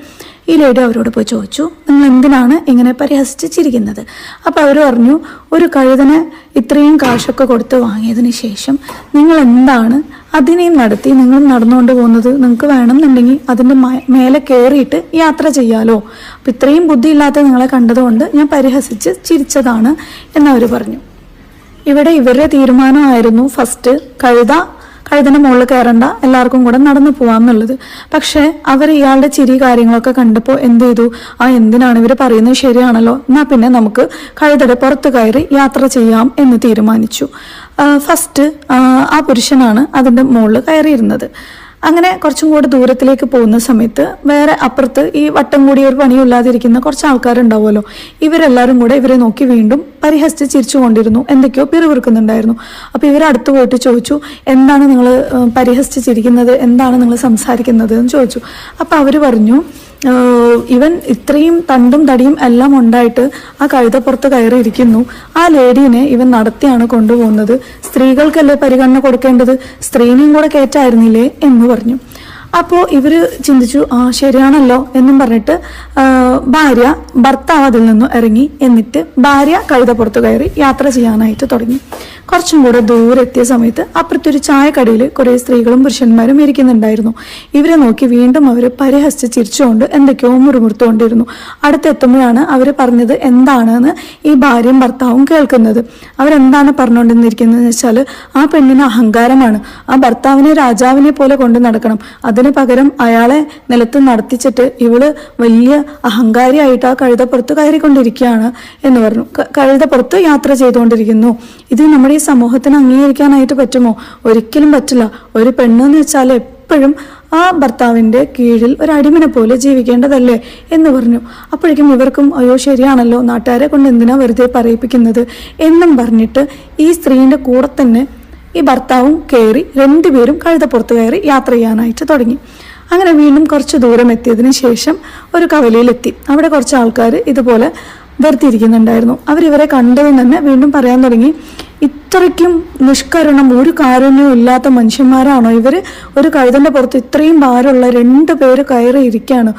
ഈ ലേഡി അവരോട് പോയി ചോദിച്ചു, നിങ്ങൾ എന്തിനാണ് ഇങ്ങനെ പരിഹസിച്ച് ചിരിക്കുന്നത്? അപ്പോൾ അവർ പറഞ്ഞു, ഒരു കഴുതനെ ഇത്രയും കാശൊക്കെ കൊടുത്ത് വാങ്ങിയതിന് ശേഷം നിങ്ങൾ എന്താണ് അതിനെയും നടത്തി നിങ്ങൾ നടന്നുകൊണ്ട് പോകുന്നത്? നിങ്ങൾക്ക് വേണമെന്നുണ്ടെങ്കിൽ അതിൻ്റെ മേലെ കയറിയിട്ട് യാത്ര ചെയ്യാലോ. അപ്പം ഇത്രയും ബുദ്ധിയില്ലാത്ത നിങ്ങളെ കണ്ടതുകൊണ്ട് ഞാൻ പരിഹസിച്ച് ചിരിച്ചതാണ് എന്നവർ പറഞ്ഞു. ഇവിടെ ഇവരുടെ തീരുമാനമായിരുന്നു ഫസ്റ്റ് കഴുതന്റെ മുകളിൽ കയറണ്ട, എല്ലാവർക്കും കൂടെ നടന്നു പോവാന്നുള്ളത്. പക്ഷെ അവർ ഇയാളുടെ ചിരി കാര്യങ്ങളൊക്കെ കണ്ടപ്പോൾ എന്ത് ചെയ്തു, എന്തിനാണ് ഇവർ പറയുന്നത് ശരിയാണല്ലോ, എന്നാ പിന്നെ നമുക്ക് കഴുതയുടെ പുറത്ത് കയറി യാത്ര ചെയ്യാം എന്ന് തീരുമാനിച്ചു. ഫസ്റ്റ് ആ പുരുഷനാണ് അതിന്റെ മുകളിൽ കയറിയിരുന്നത്. അങ്ങനെ കുറച്ചും കൂടെ ദൂരത്തിലേക്ക് പോകുന്ന സമയത്ത് വേറെ അപ്പുറത്ത് ഈ വട്ടം കൂടി ഒരു പണിയില്ലാതിരിക്കുന്ന കുറച്ച് ആൾക്കാരുണ്ടാവുമല്ലോ, ഇവരെല്ലാവരും കൂടെ ഇവരെ നോക്കി വീണ്ടും പരിഹസിച്ച് ചിരിച്ചു കൊണ്ടിരുന്നു, എന്തൊക്കെയോ പിറുവിറുക്കുന്നുണ്ടായിരുന്നു. അപ്പോൾ ഇവരടുത്ത് പോയിട്ട് ചോദിച്ചു, എന്താണ് നിങ്ങൾ പരിഹസിച്ച് ചിരിക്കുന്നത്, എന്താണ് നിങ്ങൾ സംസാരിക്കുന്നത് എന്ന് ചോദിച്ചു. അപ്പോൾ അവർ പറഞ്ഞു, ഇവൻ ഇത്രയും തണ്ടും തടിയും എല്ലാം ഉണ്ടായിട്ട് ആ കഴുതപ്പുറത്ത് കയറിയിരിക്കുന്നു, ആ ലേഡീനെ ഇവൻ നടത്തിയാണ് കൊണ്ടുപോകുന്നത്, സ്ത്രീകൾക്കല്ലേ പരിഗണന കൊടുക്കേണ്ടത്, സ്ത്രീനെയും കൂടെ കയറ്റായിരുന്നില്ലേ എന്ന് പറഞ്ഞു. അപ്പോൾ ഇവര് ചിന്തിച്ചു, ശരിയാണല്ലോ എന്നും പറഞ്ഞിട്ട് ഭർത്താവ് അതിൽ നിന്നും ഇറങ്ങി. എന്നിട്ട് ഭാര്യ കഴുതപ്പുറത്ത് കയറി യാത്ര ചെയ്യാനായിട്ട് തുടങ്ങി. കുറച്ചും കൂടെ ദൂരെ എത്തിയ സമയത്ത് അപ്പുറത്തൊരു ചായക്കടയിൽ കുറേ സ്ത്രീകളും പുരുഷന്മാരും ഇരിക്കുന്നുണ്ടായിരുന്നു. ഇവരെ നോക്കി വീണ്ടും അവർ പരിഹസിച്ച് ചിരിച്ചുകൊണ്ട് എന്തൊക്കെയോ മുറുമുറുത്തുകൊണ്ടിരുന്നു. അടുത്തെത്തുമ്പോഴാണ് അവർ പറഞ്ഞത് എന്താണെന്ന് ഈ ഭാര്യയും ഭർത്താവും കേൾക്കുന്നത്. അവരെന്താണ് പറഞ്ഞുകൊണ്ടിരിക്കുന്നതെന്ന് വെച്ചാൽ, ആ പെണ്ണിന് അഹങ്കാരമാണ്, ആ ഭർത്താവിനെ രാജാവിനെ പോലെ കൊണ്ട് നടക്കണം, അതിന് പകരം അയാളെ നിലത്ത് നടത്തിച്ചിട്ട് ഇവള് വലിയ അഹങ്കാരിയായിട്ട് ആ കഴുതപ്പുറത്ത് കയറിക്കൊണ്ടിരിക്കുകയാണ് എന്ന് പറഞ്ഞു. കഴുതപ്പുറത്ത് യാത്ര ചെയ്തുകൊണ്ടിരിക്കുന്നു. ഇത് നമ്മുടെ ഈ സമൂഹത്തിന് അംഗീകരിക്കാനായിട്ട് പറ്റുമോ? ഒരിക്കലും പറ്റില്ല. ഒരു പെണ്ണെന്ന് വെച്ചാൽ എപ്പോഴും ആ ഭർത്താവിന്റെ കീഴിൽ ഒരു അടിമനെ പോലെ ജീവിക്കേണ്ടതല്ലേ എന്ന് പറഞ്ഞു. അപ്പോഴേക്കും ഇവർക്കും അയ്യോ ശരിയാണല്ലോ, നാട്ടുകാരെ കൊണ്ട് എന്തിനാ വെറുതെ പറയിപ്പിക്കുന്നത് എന്നും പറഞ്ഞിട്ട് ഈ സ്ത്രീന്റെ കൂടെ തന്നെ ഈ ഭർത്താവും കയറി രണ്ടുപേരും കഴുതപ്പുറത്ത് കയറി യാത്ര ചെയ്യാനായിട്ട് തുടങ്ങി. അങ്ങനെ വീണ്ടും കുറച്ച് ദൂരം എത്തിയതിന് ശേഷം ഒരു കവലയിലെത്തി. അവിടെ കുറച്ച് ആൾക്കാർ ഇതുപോലെ വെറുതെ അവരിവരെ കണ്ടതും തന്നെ വീണ്ടും പറയാൻ തുടങ്ങി, ഇത്രയ്ക്കും നിഷ്കരുണം ഒരു കാരുണ്യവും ഇല്ലാത്ത മനുഷ്യന്മാരാണോ ഇവര്? ഒരു കഴുതന്റെ പുറത്ത് ഇത്രയും ഭാരമുള്ള 2 പേര് കയറി ഇരിക്കുകയാണ്,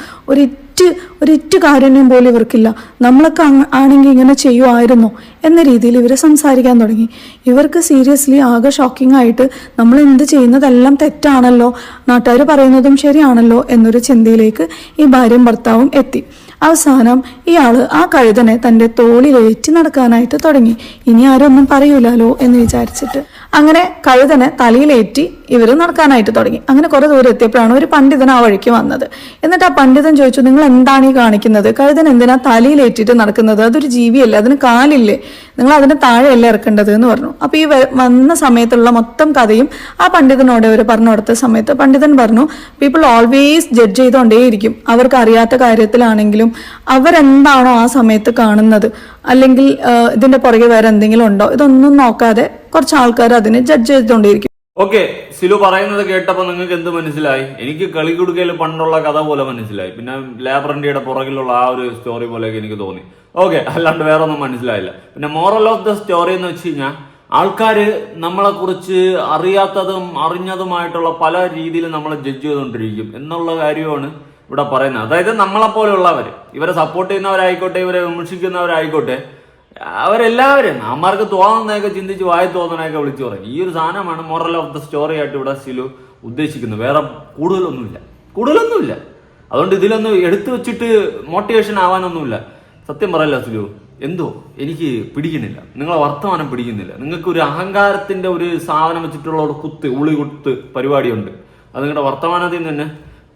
ഒരിറ്റ് കാരുണ്യം പോലും ഇവർക്കില്ല, നമ്മളൊക്കെ ആണെങ്കിൽ ഇങ്ങനെ ചെയ്യുമായിരുന്നോ എന്ന രീതിയിൽ ഇവർ സംസാരിക്കാൻ തുടങ്ങി. ഇവർക്ക് സീരിയസ്ലി ആകെ ഷോക്കിംഗ് ആയിട്ട് നമ്മൾ എന്ത് ചെയ്യുന്നതെല്ലാം തെറ്റാണല്ലോ, നാട്ടുകാർ പറയുന്നതും ശരിയാണല്ലോ എന്നൊരു ചിന്തയിലേക്ക് ഈ ഭാര്യയും ഭർത്താവും എത്തി. അവസാനം ഇയാള് ആ കഴുതനെ തന്റെ തോളിലേറ്റി നടക്കാനായിട്ട് തുടങ്ങി. ഇനി ആരും ഒന്നും പറയൂലോ എന്ന് വിചാരിച്ചിട്ട് അങ്ങനെ കഴുതനെ തലയിലേറ്റി ഇവർ നടക്കാനായിട്ട് തുടങ്ങി. അങ്ങനെ കുറെ ദൂരം എത്തിയപ്പോഴാണ് ഒരു പണ്ഡിതൻ ആ വഴിക്ക് വന്നത്. എന്നിട്ട് ആ പണ്ഡിതൻ ചോദിച്ചു, നിങ്ങൾ എന്താണ് ഈ കാണിക്കുന്നത്? കഴുതൻ എന്തിനാ തലയിലേറ്റിട്ട് നടക്കുന്നത്? അതൊരു ജീവിയല്ലേ, അതിന് കാലില്ലേ, നിങ്ങൾ അതിന് താഴെയല്ല ഇറക്കേണ്ടത് എന്ന് പറഞ്ഞു. അപ്പൊ ഈ വന്ന സമയത്തുള്ള മൊത്തം കഥയും ആ പണ്ഡിതനോട് അവർ പറഞ്ഞു കൊടുത്ത സമയത്ത് പണ്ഡിതൻ പറഞ്ഞു, പീപ്പിൾ ഓൾവേസ് ജഡ്ജ് ചെയ്തുകൊണ്ടേയിരിക്കും. അവർക്ക് അറിയാത്ത കാര്യത്തിലാണെങ്കിലും അവരെന്താണോ ആ സമയത്ത് കാണുന്നത്, അല്ലെങ്കിൽ ഇതിന്റെ പുറകെ വേറെ എന്തെങ്കിലും ഉണ്ടോ, ഇതൊന്നും നോക്കാതെ കുറച്ച് ആൾക്കാർ അതിനെ ജഡ്ജ് ചെയ്തുകൊണ്ടേയിരിക്കും. ഓക്കെ, സിലു പറയുന്നത് കേട്ടപ്പോൾ നിങ്ങൾക്ക് എന്ത് മനസ്സിലായി? എനിക്ക് കളിക്കുടുക്കയിൽ പണ്ടുള്ള കഥ പോലെ മനസ്സിലായി, പിന്നെ ലേബർ ഇന്ത്യയുടെ പുറകിലുള്ള ആ ഒരു സ്റ്റോറി പോലെയൊക്കെ എനിക്ക് തോന്നി. ഓക്കെ, അല്ലാണ്ട് വേറെ ഒന്നും മനസ്സിലായില്ല. പിന്നെ മോറൽ ഓഫ് ദ സ്റ്റോറി എന്ന് വെച്ച് കഴിഞ്ഞാൽ, ആൾക്കാര് നമ്മളെ കുറിച്ച് അറിയാത്തതും അറിഞ്ഞതുമായിട്ടുള്ള പല രീതിയിൽ നമ്മളെ ജഡ്ജ് ചെയ്തുകൊണ്ടിരിക്കും എന്നുള്ള കാര്യമാണ് ഇവിടെ പറയുന്നത്. അതായത് നമ്മളെപ്പോലെയുള്ളവര്, ഇവരെ സപ്പോർട്ട് ചെയ്യുന്നവരായിക്കോട്ടെ, ഇവരെ വിമർശിക്കുന്നവരായിക്കോട്ടെ, അവരെല്ലാവരും അമ്മമാർക്ക് തോന്നുന്നതൊക്കെ ചിന്തിച്ച് വായി തോന്നുന്നതൊക്കെ വിളിച്ചു പറയും. ഈ ഒരു സാധനമാണ് മോറൽ ഓഫ് ദ സ്റ്റോറി ആയിട്ട് ഇവിടെ സിലു ഉദ്ദേശിക്കുന്നത്. വേറെ കൂടുതലൊന്നുമില്ല. അതുകൊണ്ട് ഇതിലൊന്നും എടുത്തു വെച്ചിട്ട് മോട്ടിവേഷൻ ആവാനൊന്നുമില്ല. സത്യം പറയല്ല സിലു, എന്തോ എനിക്ക് പിടിക്കുന്നില്ല, നിങ്ങളെ വർത്തമാനം പിടിക്കുന്നില്ല. നിങ്ങൾക്ക് ഒരു അഹങ്കാരത്തിന്റെ ഒരു സാധനം വെച്ചിട്ടുള്ള ഒരു ഉളി കുത്ത് പരിപാടിയുണ്ട്. അത് നിങ്ങളുടെ വർത്തമാനത്തിൽ നിന്ന് തന്നെ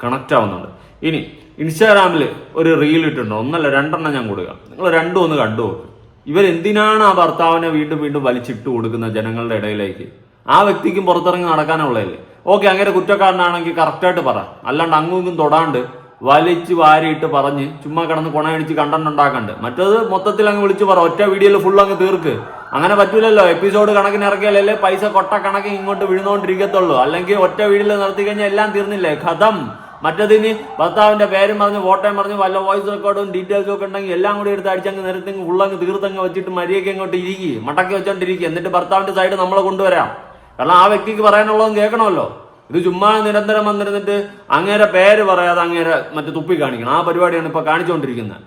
കണക്ട് ആവുന്നുണ്ട്. ഇനി ഇൻസ്റ്റാഗ്രാമിൽ ഒരു റീൽ ഇട്ടിട്ടുണ്ടോ? ഒന്നല്ല 2 ഞാൻ കൊടുക്കാം. നിങ്ങൾ രണ്ടും ഒന്ന് കണ്ടു നോക്ക്. ഇവരെന്തിനാണ് ആ ഭർത്താവിനെ വീണ്ടും വീണ്ടും വലിച്ചിട്ട് കൊടുക്കുന്ന ജനങ്ങളുടെ ഇടയിലേക്ക്? ആ വ്യക്തിക്കും പുറത്തിറങ്ങി നടക്കാനുള്ളതല്ലേ? ഓക്കെ, അങ്ങനെ കുറ്റക്കാരനാണെങ്കിൽ കറക്റ്റായിട്ട് പറ. അല്ലാണ്ട് അങ്ങും ഇങ്ങും തൊടാണ്ട് വലിച്ച് വാരിയിട്ട് പറഞ്ഞ് ചുമ്മാ കിടന്ന് കൊണയടിച്ച് കണ്ടന്റ് ഉണ്ടാക്കണ്ട്. മറ്റത് മൊത്തത്തിൽ അങ്ങ് വിളിച്ചു പറ, ഒറ്റ വീഡിയോയിൽ ഫുൾ അങ്ങ് തീർക്ക്. അങ്ങനെ പറ്റൂലല്ലോ. എപ്പിസോഡ് കണക്കിന് ഇറക്കിയാലല്ലേ പൈസ കൊട്ട കണക്കിന് ഇങ്ങോട്ട് വീഴുന്നോണ്ടിരിക്കത്തുള്ളൂ. അല്ലെങ്കിൽ ഒറ്റ വീഡിയോയിൽ നിർത്തി കഴിഞ്ഞാൽ എല്ലാം തീർന്നില്ലേ, ഖതം. മറ്റതിന് ഭർത്താവിന്റെ പേരും പറഞ്ഞ് ഫോട്ടോയും പറഞ്ഞ് വല്ല വോയിസ് റെക്കോർഡും ഡീറ്റെയിൽസും ഒക്കെ ഉണ്ടെങ്കിൽ എല്ലാം കൂടി എടുത്ത് അടിച്ചങ്ങ് നിരത്തങ്ങ് ഫുള്ളങ്ങ് തീർത്തങ്ങ് വെച്ചിട്ട് മര്യാദയ്ക്ക് അങ്ങോട്ട് ഇരിക്കുക, മടക്കി വെച്ചോണ്ടിരിക്കുക. എന്നിട്ട് ഭർത്താവിന്റെ സൈഡ് നമ്മളെ കൊണ്ടുവരാം. കാരണം ആ വ്യക്തിക്ക് പറയാനുള്ളതും കേൾക്കണമല്ലോ. ഇത് ചുമ്മാ നിരന്തരം വന്നിരുന്നിട്ട് അങ്ങേരെ പേര് പറയാതെ അങ്ങേരെ മറ്റേ തുപ്പി കാണിക്കണം. ആ പരിപാടിയാണ് ഇപ്പൊ കാണിച്ചുകൊണ്ടിരിക്കുന്നത്.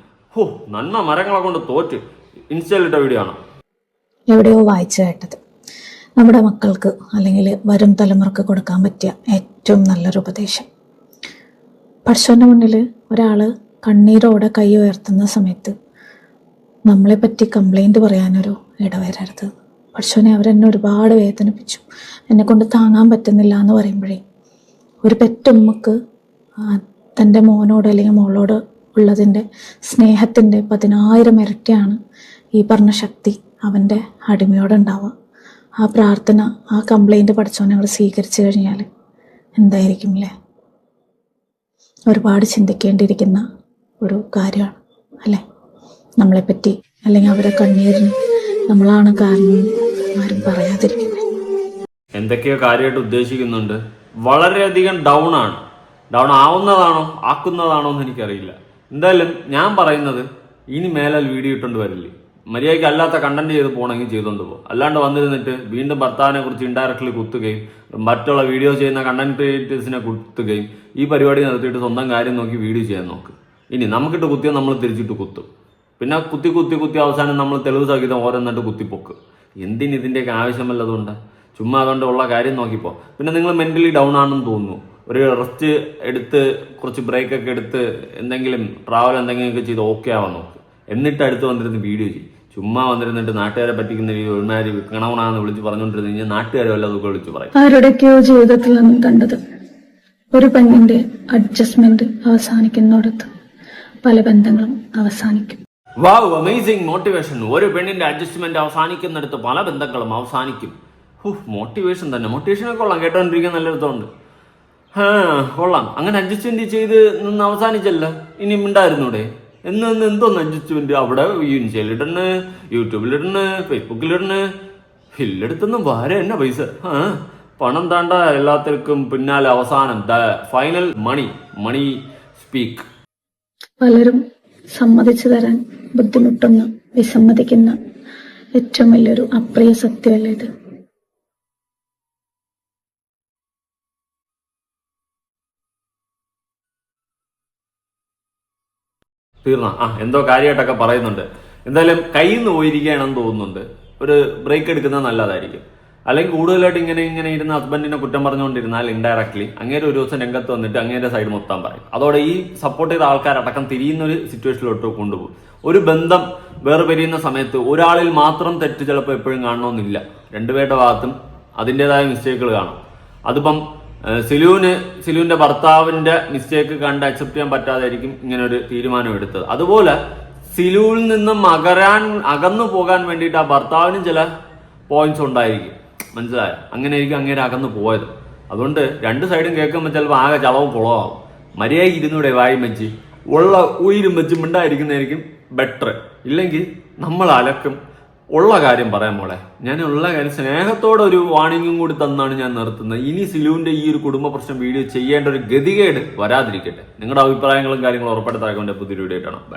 നന്മ മരങ്ങളെ കൊണ്ട് തോറ്റ്. ഇൻസ്റ്റയിലിട്ട വീഡിയോ ആണ്. എവിടെയോ വായിച്ചു കേട്ടത്. നമ്മുടെ മക്കൾക്ക് അല്ലെങ്കിൽ വരും തലമുറക്ക് കൊടുക്കാൻ പറ്റിയ ഏറ്റവും നല്ലൊരു ഉപദേശം, പടച്ചോന്റെ മുന്നിൽ ഒരാൾ കണ്ണീരോടെ കൈ ഉയർത്തുന്ന സമയത്ത് നമ്മളെ പറ്റി കംപ്ലൈൻറ്റ് പറയാനൊരു ഇടവരരുത്. പടച്ചോനെ, അവരെന്നെ ഒരുപാട് വേദനിപ്പിച്ചു, എന്നെ കൊണ്ട് താങ്ങാൻ പറ്റുന്നില്ല എന്ന് പറയുമ്പോഴേ ഒരു പെറ്റുമ്മക്ക് തൻ്റെ മോനോട് അല്ലെങ്കിൽ മോളോട് ഉള്ളതിൻ്റെ സ്നേഹത്തിൻ്റെ 10,000 ഇരട്ടിയാണ് ഈ പറഞ്ഞ ശക്തി അവൻ്റെ അടിമയോടുണ്ടാവുക. ആ പ്രാർത്ഥന, ആ കംപ്ലൈൻറ്റ് പഠിച്ചോ ഞങ്ങൾ സ്വീകരിച്ചു കഴിഞ്ഞാൽ എന്തായിരിക്കും അല്ലേ? ഒരുപാട് ചിന്തിക്കേണ്ടിയിരിക്കുന്ന ഒരു കാര്യമാണ് അല്ലേ? നമ്മളെപ്പറ്റി അല്ലെങ്കിൽ അവരെ കണ്ണീരിന് നമ്മളാണ് കാരണം ആരും പറയാതിരിക്കുന്നത്. എന്തൊക്കെയോ കാര്യമായിട്ട് ഉദ്ദേശിക്കുന്നുണ്ട്. വളരെയധികം ഡൗൺ ആണ്. ഡൗൺ ആവുന്നതാണോ ആക്കുന്നതാണോ എന്ന് എനിക്കറിയില്ല. എന്തായാലും ഞാൻ പറയുന്നത്, ഇനി മേലാൽ വീഡിയോ ഇട്ടുകൊണ്ട് വരില്ലേ. മര്യാദയ്ക്ക് അല്ലാത്ത കണ്ടന്റ് ചെയ്ത് പോകണമെങ്കിൽ ചെയ്തുകൊണ്ട് പോകും. അല്ലാണ്ട് വന്നിരുന്നിട്ട് വീണ്ടും ഭർത്താവിനെ കുറിച്ച് ഇൻഡയറക്ട്ലി കുത്തുകയും മറ്റുള്ള വീഡിയോ ചെയ്യുന്ന കണ്ടന്റ് ക്രിയേറ്റേഴ്സിനെ കുത്തുകയും ഈ പരിപാടി നടത്തിയിട്ട് സ്വന്തം കാര്യം നോക്കി വീഡിയോ ചെയ്യാൻ നോക്ക്. ഇനി നമുക്കിട്ട് കുത്തിയാൽ നമ്മൾ തിരിച്ചിട്ട് കുത്തും. പിന്നെ കുത്തി അവസാനം നമ്മൾ തെളിവ് സഹിതം ഓരോന്നിട്ട് കുത്തിപ്പൊക്ക്. എന്തിന് ഇതിൻ്റെയൊക്കെ ആവശ്യമല്ലതുകൊണ്ട് ചുമ്മാ അതുകൊണ്ട് ഉള്ള കാര്യം നോക്കിപ്പോ. പിന്നെ നിങ്ങൾ മെന്റലി ഡൗൺ ആണെന്ന് തോന്നുന്നു, ഒരു റെസ്റ്റ് എടുത്ത് കുറച്ച് ബ്രേക്കൊക്കെ എടുത്ത് എന്തെങ്കിലും ട്രാവൽ എന്തെങ്കിലുമൊക്കെ ചെയ്ത് ഓക്കെ ആവാൻ നോക്ക്. എന്നിട്ട് അടുത്ത് വന്നിരുന്ന് വീഡിയോ ചെയ്യും. ചുമ്മാ വന്നിരുന്നിട്ട് നാട്ടുകാരെ പറ്റിക്കുന്ന ഒരുമാതിരി വിൽക്കണമെന്നാന്ന് വിളിച്ച് പറഞ്ഞുകൊണ്ടിരുന്നു കഴിഞ്ഞാൽ നാട്ടുകാരെ വല്ലതൊക്കെ വിളിച്ച് പറയും. ആരുടെയൊക്കെയോ ജീവിതത്തിൽ നിന്നും കണ്ടത്, ഒരു പെണ്ണിന്റെ അഡ്ജസ്റ്റ്മെന്റ് അവസാനിക്കുന്നിടത്ത് പല ബന്ധങ്ങളും അവസാനിക്കും. വാവ്, അമേസിംഗ് മോട്ടിവേഷൻ. ഒരു പെണ്ണിന്റെ അഡ്ജസ്റ്റ്മെന്റ് അവസാനിക്കുന്നിടത്ത് പല ബന്ധങ്ങളും അവസാനിക്കും. മോട്ടിവേഷൻ തന്നെ. മോട്ടിവേഷനൊക്കെ കൊള്ളാം, കേട്ടോണ്ടിരിക്കാൻ നല്ല രസമുണ്ട്. കൊള്ളാം. അങ്ങനെ അഡ്ജസ്റ്റ്മെന്റ് ചെയ്ത് നിന്ന് അവസാനിച്ചല്ല, ഇനി ഉണ്ടായിരുന്നൂടെ? എന്തോന്ന് അഡ്ജസ്റ്റ്മെന്റ്? അവിടെ ഇൻസ്റ്റയിലിടണ്, യൂട്യൂബിലിടണ്, ഫേസ്ബുക്കിലിടണ്, എല്ലായിടത്തൊന്നും ഭാരം എന്നാ പൈസ. പണം താണ്ട എല്ലാത്തിനും പിന്നാലെ അവസാനം ഫൈനൽ മണി സ്പീക്ക്. പലരും സമ്മതിച്ചു തരാൻ ബുദ്ധിമുട്ടുന്ന, വിസമ്മതിക്കുന്ന ഏറ്റവും വലിയൊരു അപ്രിയ സത്യമല്ലേ ഇത്? തീർന്ന എന്തോ കാര്യമായിട്ടൊക്കെ പറയുന്നുണ്ട്. എന്തായാലും കയ്യിൽ നിന്ന് പോയിരിക്കുകയാണെന്ന് തോന്നുന്നുണ്ട്. ഒരു ബ്രേക്ക് എടുക്കുന്നത് നല്ലതായിരിക്കും. അല്ലെങ്കിൽ കൂടുതലായിട്ട് ഇങ്ങനെ ഇരുന്ന ഹസ്ബൻഡിനെ കുറ്റം പറഞ്ഞുകൊണ്ടിരുന്നാൽ ഇൻഡയറക്ട്ലി അങ്ങേരെ ഒരു ദിവസം രംഗത്ത് വന്നിട്ട് അങ്ങേരെ സൈഡ് മൊത്തം പറയും. അതോടെ ഈ സപ്പോർട്ട് ചെയ്ത ആൾക്കാരടക്കം തിരിയുന്ന ഒരു സിറ്റുവേഷനിലോട്ട് കൊണ്ടുപോകും. ഒരു ബന്ധം വേറെ പിരിയുന്ന സമയത്ത് ഒരാളിൽ മാത്രം തെറ്റ് ചിലപ്പോൾ എപ്പോഴും കാണണമെന്നില്ല. രണ്ടുപേരുടെ ഭാഗത്തും അതിൻ്റെതായ മിസ്റ്റേക്കുകൾ കാണും. അതിപ്പം സിലുവിന്റെ ഭർത്താവിന്റെ മിസ്റ്റേക്ക് കണ്ട് അക്സെപ്റ്റ് ചെയ്യാൻ പറ്റാതായിരിക്കും ഇങ്ങനെ ഒരു തീരുമാനം എടുത്തത്. അതുപോലെ സിലുവിൽ നിന്നും അകന്നു പോകാൻ വേണ്ടിയിട്ട് ആ ഭർത്താവിനും ചില പോയിന്റ്സ് ഉണ്ടായിരിക്കും. മനസ്സിലായോ? അങ്ങനെയായിരിക്കും അങ്ങേരെ അകന്നു പോയത്. അതുകൊണ്ട് രണ്ട് സൈഡും കേൾക്കുമ്പോൾ ചിലപ്പോൾ ആകെ ചളവും കുളമാവും. മര്യാദയ്ക്ക് ഇരുന്നൂടെ വായും വെച്ച് ഉള്ള ഉയിരും വെച്ച് മിണ്ടായിരിക്കുന്നതായിരിക്കും ബെറ്റർ. ഇല്ലെങ്കിൽ നമ്മൾ അലക്കും. ഉള്ള കാര്യം പറയാൻ മോളെ, ഞാൻ ഉള്ള കാര്യം സ്നേഹത്തോടെ ഒരു വാണിംഗും കൂടി തന്നാണ് ഞാൻ നിർത്തുന്നത്. ഇനി സിലുവിന്റെ ഈ ഒരു കുടുംബ പ്രശ്നം വീഡിയോ ചെയ്യേണ്ട ഒരു ഗതികേട് വരാതിരിക്കട്ടെ. നിങ്ങളുടെ അഭിപ്രായങ്ങളും കാര്യങ്ങളും ഉറപ്പെടുത്താൻ പുതിയ വീഡിയോ കാണാം.